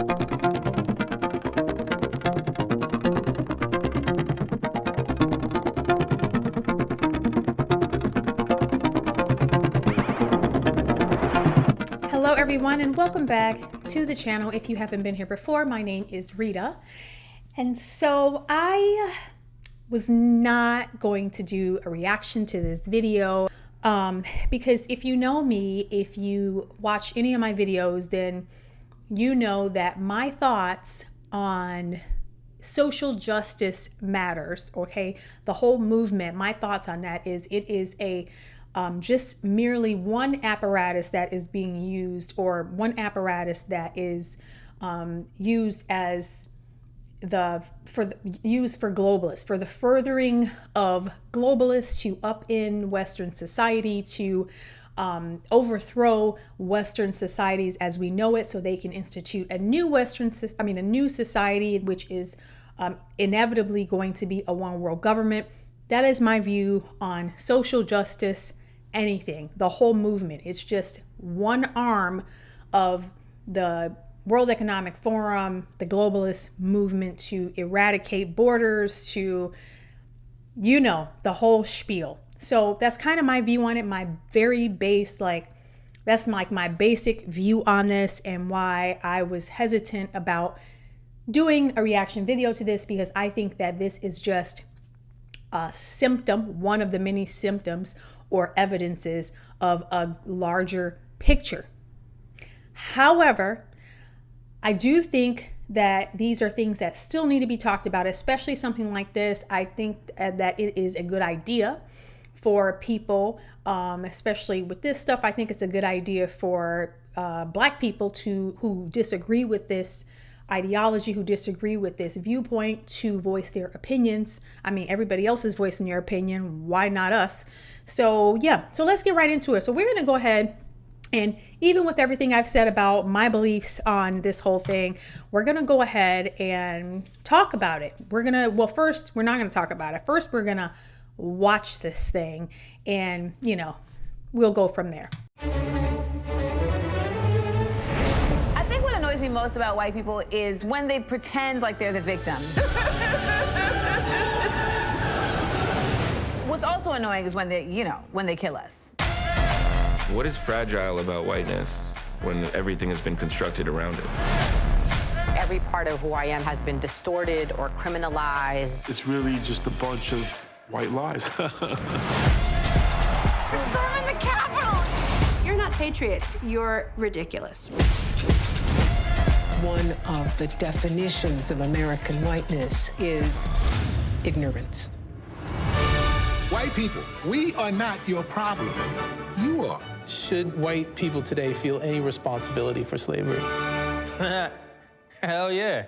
Hello everyone and welcome back to the channel. If you haven't been here before, my name is Rita. And so I was not going to do a reaction to this video because if you know me, if you watch any of my videos, then you know that my thoughts on social justice matters, okay? The whole movement, my thoughts on that is it is a just merely one apparatus that is being used, or one apparatus that is used as used for globalists, for the furthering of globalists to up in Western society, to overthrow Western societies as we know it, so they can institute a new a new society, which is inevitably going to be a one world government. That is my view on social justice. Anything, the whole movement. It's just one arm of the World Economic Forum, the globalist movement to eradicate borders, to, you know, the whole spiel. So that's kind of my view on it, my very base, that's like my basic view on this, and why I was hesitant about doing a reaction video to this, because I think that this is just a symptom, one of the many symptoms or evidences of a larger picture. However, I do think that these are things that still need to be talked about, especially something like this. I think that it is a good idea for people, especially with this stuff. I think it's a good idea for Black people who disagree with this ideology, who disagree with this viewpoint, to voice their opinions. I mean, everybody else is voicing their opinion. Why not us? So yeah, so let's get right into it. So we're going to go ahead, and even with everything I've said about my beliefs on this whole thing, we're going to go ahead and talk about it. First, we're not going to talk about it. First, we're going to watch this thing, and, you know, we'll go from there. I think what annoys me most about white people is when they pretend like they're the victim. What's also annoying is when they kill us. What is fragile about whiteness when everything has been constructed around it? Every part of who I am has been distorted or criminalized. It's really just a bunch of white lies. We're storming the Capitol! You're not patriots. You're ridiculous. One of the definitions of American whiteness is ignorance. White people, we are not your problem. You are. Should white people today feel any responsibility for slavery? Hell yeah.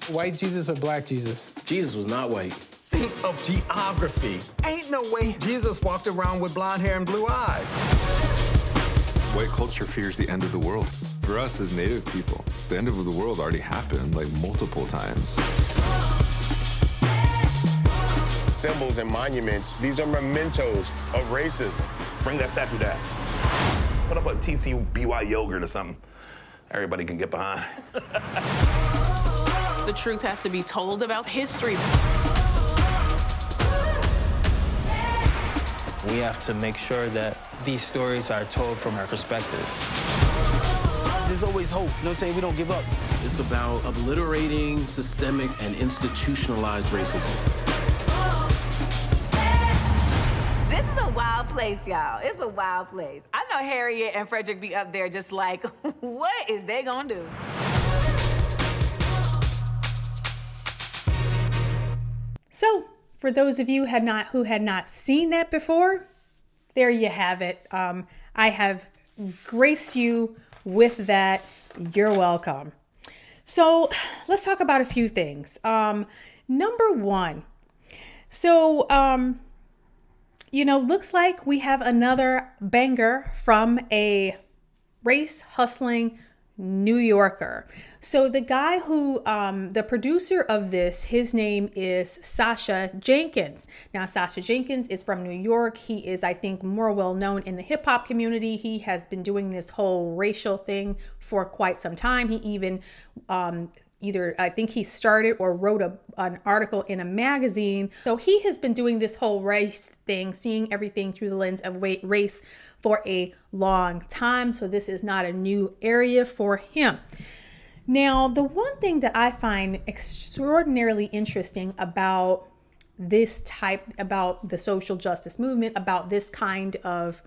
White Jesus or Black Jesus? Jesus was not white. Think of geography. Ain't no way Jesus walked around with blonde hair and blue eyes. White culture fears the end of the world. For us as Native people, the end of the world already happened, like, multiple times. Symbols and monuments, these are mementos of racism. Bring that statue down. Put up a TCBY yogurt or something everybody can get behind. The truth has to be told about history. We have to make sure that these stories are told from our perspective. There's always hope, you know what I'm saying? We don't give up. It's about obliterating systemic and institutionalized racism. This is a wild place, y'all. It's a wild place. I know Harriet and Frederick be up there just like, what is they gonna do? So, for those of you who had not seen that before, there you have it. I have graced you with that. You're welcome. So, let's talk about a few things. Number one, looks like we have another banger from a race hustling New Yorker. So the guy who, the producer of this, his name is Sasha Jenkins. Now, Sasha Jenkins is from New York. He is, I think, more well known in the hip hop community. He has been doing this whole racial thing for quite some time. He even, I think he started or wrote an article in a magazine. So he has been doing this whole race thing, seeing everything through the lens of race for a long time. So this is not a new area for him. Now, the one thing that I find extraordinarily interesting about about the social justice movement, about this kind of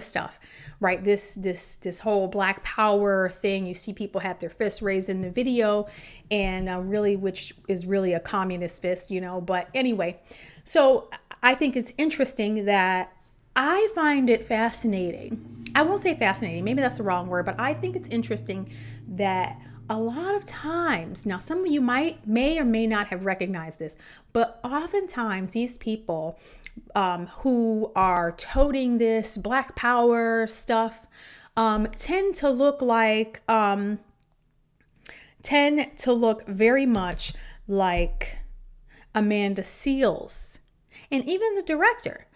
stuff, right? This whole Black Power thing. You see people have their fists raised in the video, and which is really a communist fist, But anyway, so I think it's interesting that I find it fascinating. I won't say fascinating, maybe that's the wrong word, but I think it's interesting that a lot of times, now some of you may or may not have recognized this, but oftentimes these people who are toting this Black Power stuff tend to look very much like Amanda Seales. And even the director,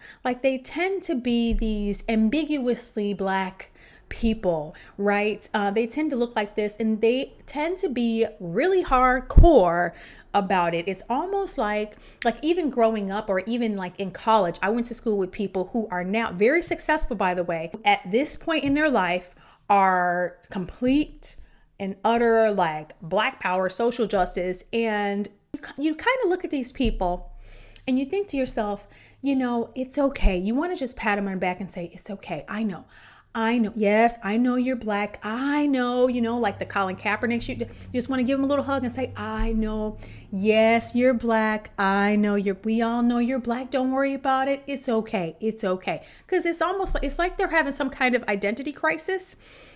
they tend to be these ambiguously Black people, right? They tend to look like this, and they tend to be really hardcore about it. It's almost like even growing up, or even in college, I went to school with people who are now very successful, by the way, at this point in their life are complete and utter Black Power, social justice. And you kind of look at these people and you think to yourself, it's okay. You want to just pat them on the back and say, it's okay. I know. Yes, I know you're Black. I know, like the Colin Kaepernick, you just want to give him a little hug and say, I know. Yes, you're Black. I know we all know you're Black. Don't worry about it. It's okay. It's okay. Because it's like they're having some kind of identity crisis.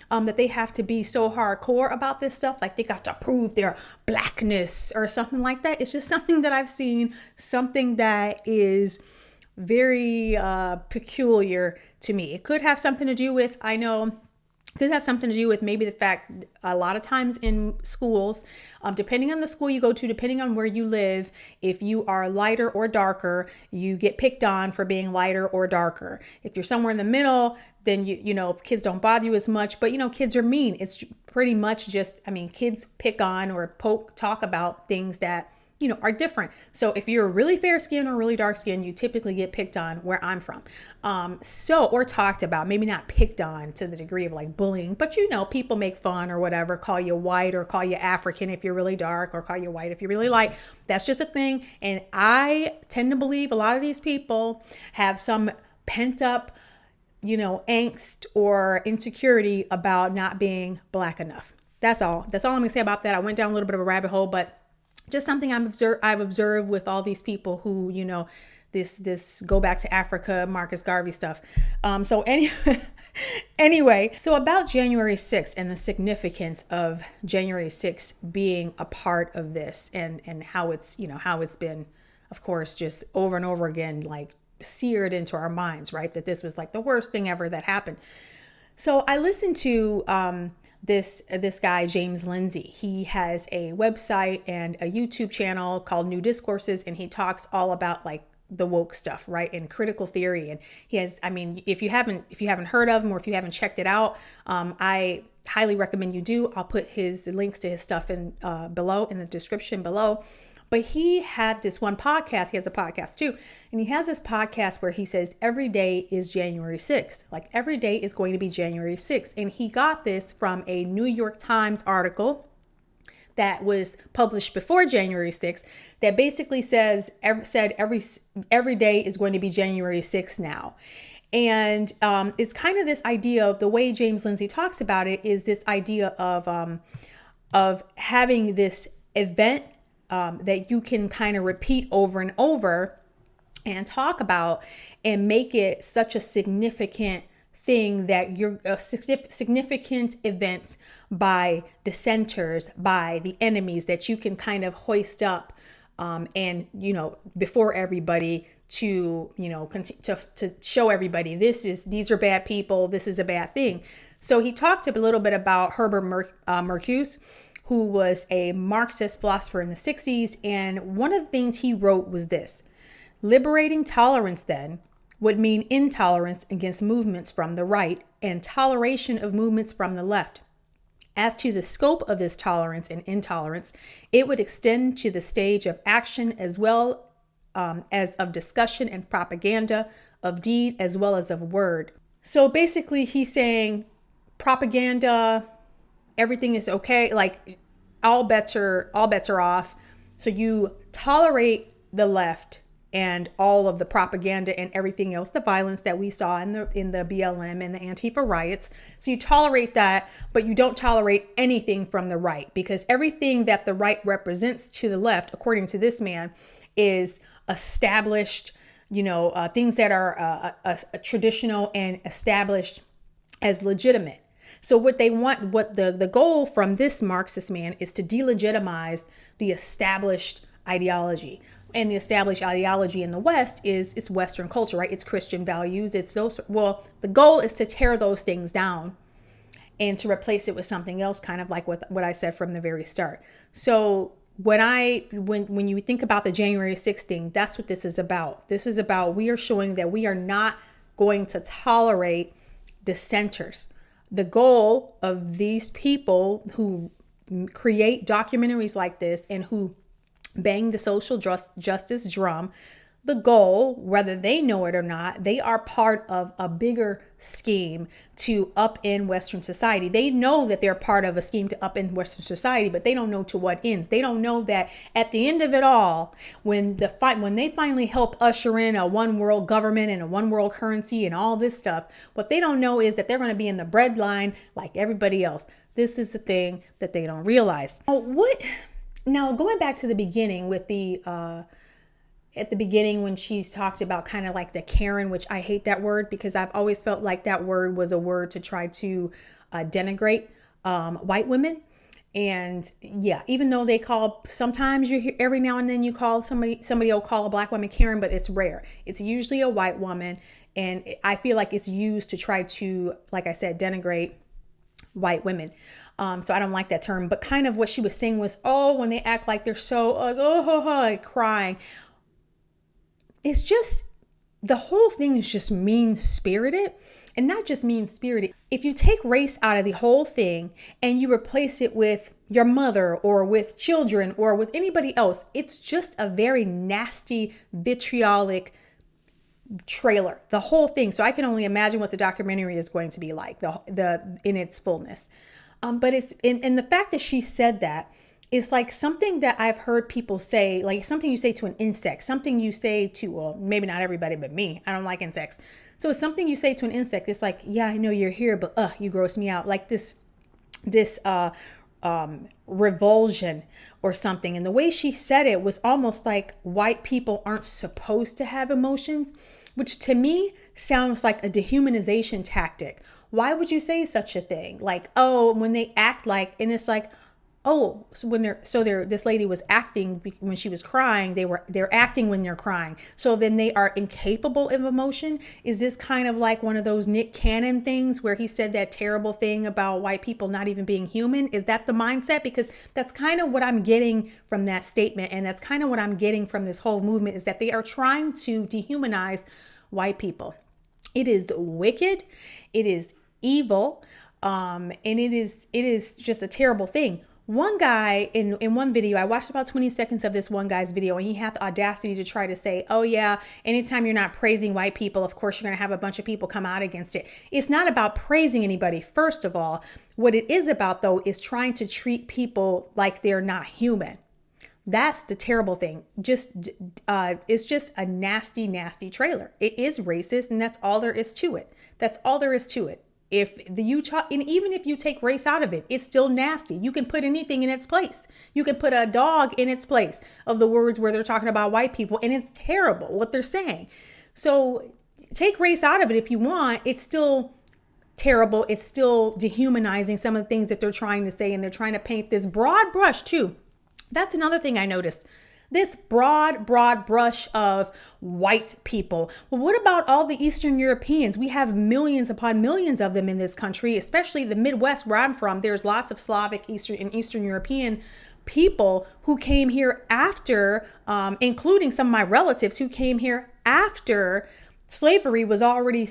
That they have to be so hardcore about this stuff, like they got to prove their Blackness or something like that. It's just something that I've seen, something that is very peculiar to me. It could have something to do with, maybe the fact a lot of times in schools, depending on the school you go to, depending on where you live, if you are lighter or darker, you get picked on for being lighter or darker. If you're somewhere in the middle, then kids don't bother you as much, but kids are mean. It's pretty much just, kids pick on or talk about things that are different. So if you're really fair skinned or really dark skinned, you typically get picked on where I'm from. Or talked about, maybe not picked on to the degree of bullying, but people make fun or whatever, call you white or call you African if you're really dark, or call you white if you're really light. That's just a thing. And I tend to believe a lot of these people have some pent up, angst or insecurity about not being Black enough. That's all I'm gonna say about that. I went down a little bit of a rabbit hole, but just something I've observed with all these people who, this go back to Africa, Marcus Garvey stuff. Anyway, so about January 6th and the significance of January 6th being a part of this, and how it's been, of course, just over and over again, seared into our minds, right? That this was the worst thing ever that happened. So I listened to this guy, James Lindsay. He has a website and a YouTube channel called New Discourses, and he talks all about the woke stuff, right? And critical theory. And he has, if you haven't heard of him, or if you haven't checked it out, I highly recommend you do. I'll put his links to his stuff in below in the description below. But he had this one podcast. He has a podcast too. And he has this podcast where he says every day is January 6th. Every day is going to be January 6th. And he got this from a New York Times article that was published before January 6th that basically said every day is going to be January 6th now. And it's kind of this idea of the way James Lindsay talks about it is this idea of having this event that you can kind of repeat over and over and talk about and make it such a significant thing that you're a significant event by dissenters, by the enemies that you can kind of hoist up and before everybody to to show everybody these are bad people, this is a bad thing. So he talked a little bit about Herbert Marcuse, who was a Marxist philosopher in the 60s. And one of the things he wrote was this: liberating tolerance then would mean intolerance against movements from the right and toleration of movements from the left. As to the scope of this tolerance and intolerance, it would extend to the stage of action as well as of discussion and propaganda, of deed as well as of word. So basically he's saying propaganda, everything is okay, like all bets are off. So you tolerate the left and all of the propaganda and everything else, the violence that we saw in the BLM and the Antifa riots. So you tolerate that, but you don't tolerate anything from the right, because everything that the right represents to the left, according to this man, is established, things that are traditional and established as legitimate. So what they want, what the goal from this Marxist man is to delegitimize the established ideology. And the established ideology in the West is it's Western culture, right? It's Christian values. It's those. Well, the goal is to tear those things down and to replace it with something else, kind of like what I said from the very start. So when you think about the January 6th thing, that's what this is about. This is about, we are showing that we are not going to tolerate dissenters. The goal of these people who create documentaries like this and who bang the social justice drum, the goal, whether they know it or not, they are part of a bigger scheme to upend Western society. They know that they're part of a scheme to upend Western society, but they don't know to what ends. They don't know that at the end of it all, when they finally help usher in a one world government and a one world currency and all this stuff, what they don't know is that they're going to be in the breadline like everybody else. This is the thing that they don't realize. Now, going back to the beginning with at the beginning when she's talked about kind of like the Karen, which I hate that word because I've always felt like that word was a word to try to denigrate white women. And yeah, even though they call, sometimes you hear every now and then you call somebody will call a black woman Karen, but it's rare. It's usually a white woman. And I feel like it's used to try to, like I said, denigrate white women. So I don't like that term, but kind of what she was saying was, when they act like they're so, like crying. It's just, the whole thing is just mean-spirited, and not just mean-spirited. If you take race out of the whole thing and you replace it with your mother or with children or with anybody else, it's just a very nasty, vitriolic trailer, the whole thing. So I can only imagine what the documentary is going to be like, the in its fullness. But it's in the fact that she said that is like something that I've heard people say, like something you say to an insect, something you say to, well, maybe not everybody, but me, I don't like insects. So it's something you say to an insect. It's like, yeah, I know you're here, but you gross me out. Like this revulsion or something. And the way she said it was almost like white people aren't supposed to have emotions, which to me sounds like a dehumanization tactic. Why would you say such a thing? Like, when they act like, and it's like, this lady was acting when she was crying. They're acting when they're crying. So then they are incapable of emotion. Is this kind of like one of those Nick Cannon things where he said that terrible thing about white people not even being human? Is that the mindset? Because that's kind of what I'm getting from that statement. And that's kind of what I'm getting from this whole movement, is that they are trying to dehumanize white people. It is wicked. It is evil. And it is just a terrible thing. One guy in one video, I watched about 20 seconds of this one guy's video, and he had the audacity to try to say, oh yeah, anytime you're not praising white people, of course you're going to have a bunch of people come out against it. It's not about praising anybody, first of all. What it is about, though, is trying to treat people like they're not human. That's the terrible thing. It's just a nasty, nasty trailer. It is racist, and that's all there is to it. That's all there is to it. And even if you take race out of it, it's still nasty. You can put anything in its place. You can put a dog in its place of the words where they're talking about white people, and it's terrible what they're saying. So take race out of it if you want. It's still terrible. It's still dehumanizing some of the things that they're trying to say, and they're trying to paint this broad brush too. That's another thing I noticed. This broad brush of white people. Well, what about all the Eastern Europeans? We have millions upon millions of them in this country, especially the Midwest where I'm from. There's lots of Slavic, Eastern European people who came here after, including some of my relatives who came here after slavery was already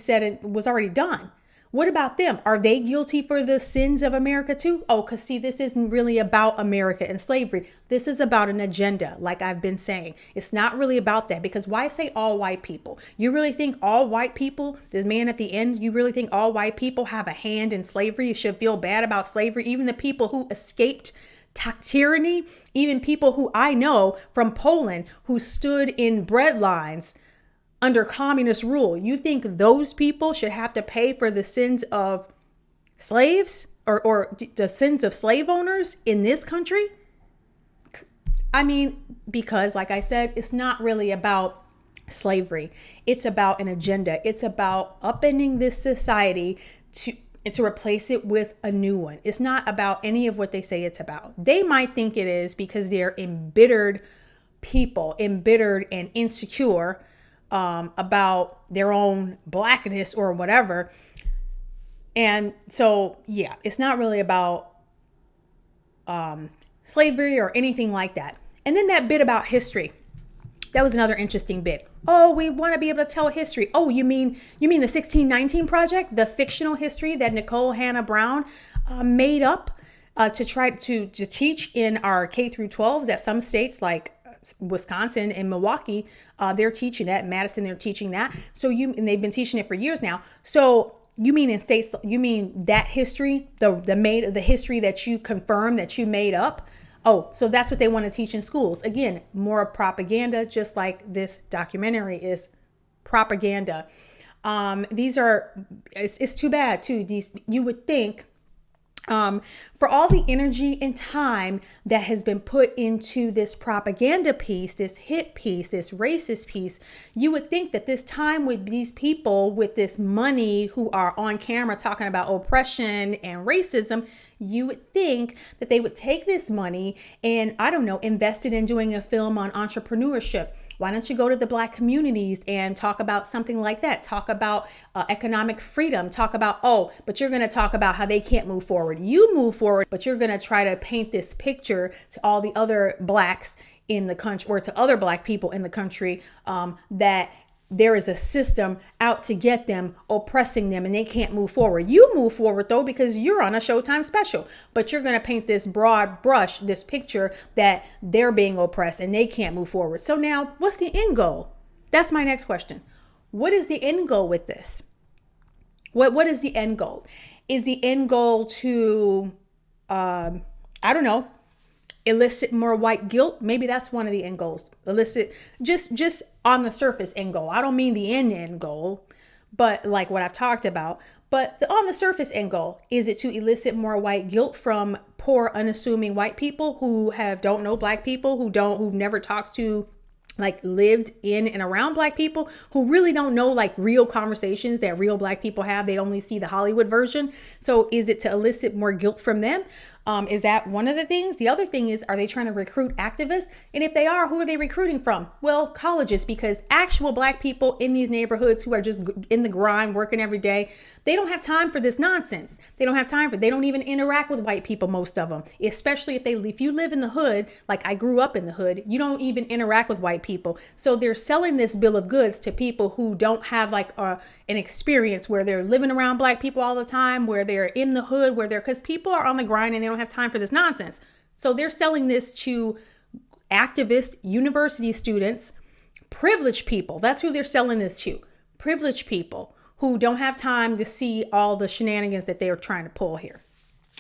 done. What about them? Are they guilty for the sins of America too? Oh, because see, this isn't really about America and slavery. This is about an agenda, like I've been saying. It's not really about that, because why say all white people? You really think all white people, this man at the end, you really think all white people have a hand in slavery? You should feel bad about slavery. Even the people who escaped tyranny, even people who I know from Poland who stood in bread lines under communist rule, you think those people should have to pay for the sins of slaves or the sins of slave owners in this country? I mean, because like I said, it's not really about slavery. It's about an agenda. It's about upending this society to replace it with a new one. It's not about any of what they say it's about. They might think it is because they're embittered people, embittered and insecure about their own blackness or whatever. And so, yeah, it's not really about slavery or anything like that. And then that bit about history. That was another interesting bit. Oh, we want to be able to tell history. Oh, you mean the 1619 Project, the fictional history that Nicole Hannah Brown made up to try to teach in our K through 12s at some states like Wisconsin and Milwaukee. They're teaching that. Madison, they're teaching that. And they've been teaching it for years now. So you mean in states? You mean that history, the history that you confirm that you made up? Oh, so that's what they want to teach in schools. Again, more propaganda, just like this documentary is propaganda. It's too bad too. You would think, for all the energy and time that has been put into this propaganda piece, this hit piece, this racist piece, you would think that this time with these people with this money who are on camera talking about oppression and racism, you would think that they would take this money and, I don't know, invest it in doing a film on entrepreneurship. Why don't you go to the Black communities and talk about something like that? Talk about economic freedom. Talk about, but you're going to talk about how they can't move forward. You move forward, but you're going to try to paint this picture to all the other Blacks in the country, or to other Black people in the country, that there is a system out to get them, oppressing them, and they can't move forward. You move forward though, because you're on a Showtime special, but you're going to paint this broad brush, this picture that they're being oppressed and they can't move forward. So now what's the end goal? That's my next question. What is the end goal with this? What is the end goal? Is the end goal to, I don't know, elicit more white guilt? Maybe that's one of the end goals. Elicit, just on the surface end goal. I don't mean the end goal, but like what I've talked about. But on the surface end goal, is it to elicit more white guilt from poor, unassuming white people who don't know Black people, who've never talked to, like, lived in and around Black people, who really don't know like real conversations that real Black people have? They only see the Hollywood version. So is it to elicit more guilt from them? Is that one of the things? The other thing is, are they trying to recruit activists? And if they are, who are they recruiting from? Well, colleges, because actual Black people in these neighborhoods who are just in the grind, working every day, they don't have time for this nonsense. They don't even interact with white people, most of them, especially if you live in the hood, like I grew up in the hood, you don't even interact with white people. So they're selling this bill of goods to people who don't have like an experience where they're living around Black people all the time, where they're in the hood, because people are on the grind and they don't have time for this nonsense. So they're selling this to activist university students, privileged people. That's who they're selling this to. Privileged people who don't have time to see all the shenanigans that they're trying to pull here.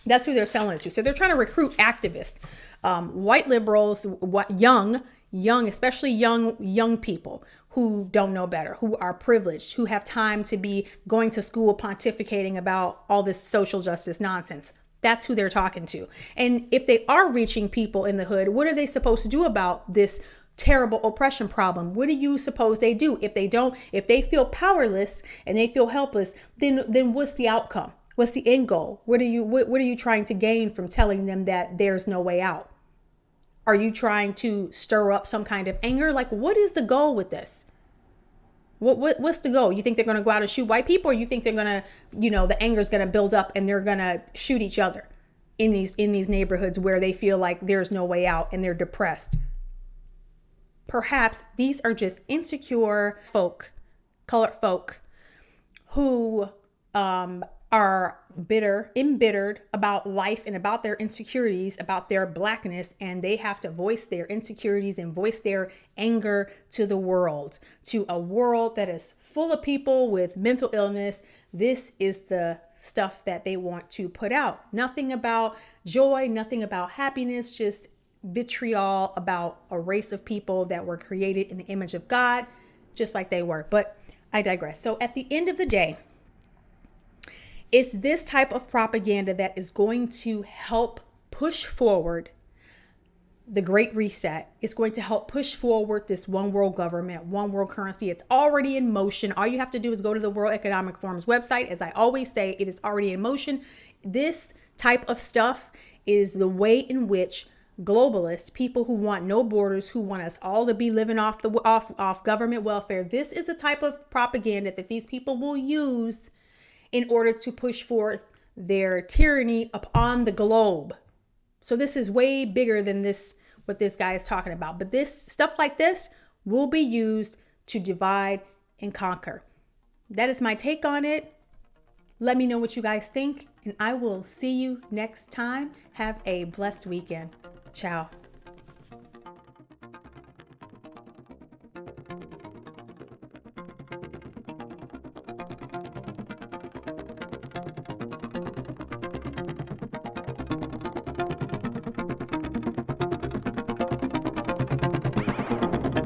That's who they're selling it to. So they're trying to recruit activists, white liberals, young, especially young people who don't know better, who are privileged, who have time to be going to school pontificating about all this social justice nonsense. That's who they're talking to. And if they are reaching people in the hood, what are they supposed to do about this terrible oppression problem? What do you suppose they do? If they feel powerless and they feel helpless, then what's the outcome? What's the end goal? What are you trying to gain from telling them that there's no way out? Are you trying to stir up some kind of anger? Like, what is the goal with this? What's the goal? You think they're going to go out and shoot white people, or you think they're going to, the anger is going to build up and they're going to shoot each other in these neighborhoods where they feel like there's no way out and they're depressed? Perhaps these are just insecure folk, colored folk, who are embittered about life and about their insecurities, about their blackness, and they have to voice their insecurities and voice their anger to the world, to a world that is full of people with mental illness. This is the stuff that they want to put out. Nothing about joy, nothing about happiness, just vitriol about a race of people that were created in the image of God, just like they were. But I digress. So at the end of the day, it's this type of propaganda that is going to help push forward the Great Reset. It's going to help push forward this one world government, one world currency. It's already in motion. All you have to do is go to the World Economic Forum's website. As I always say, it is already in motion. This type of stuff is the way in which globalists, people who want no borders, who want us all to be living off government welfare, this is the type of propaganda that these people will use in order to push forth their tyranny upon the globe. So this is way bigger than what this guy is talking about. But this stuff like this will be used to divide and conquer. That is my take on it. Let me know what you guys think, and I will see you next time. Have a blessed weekend. Ciao.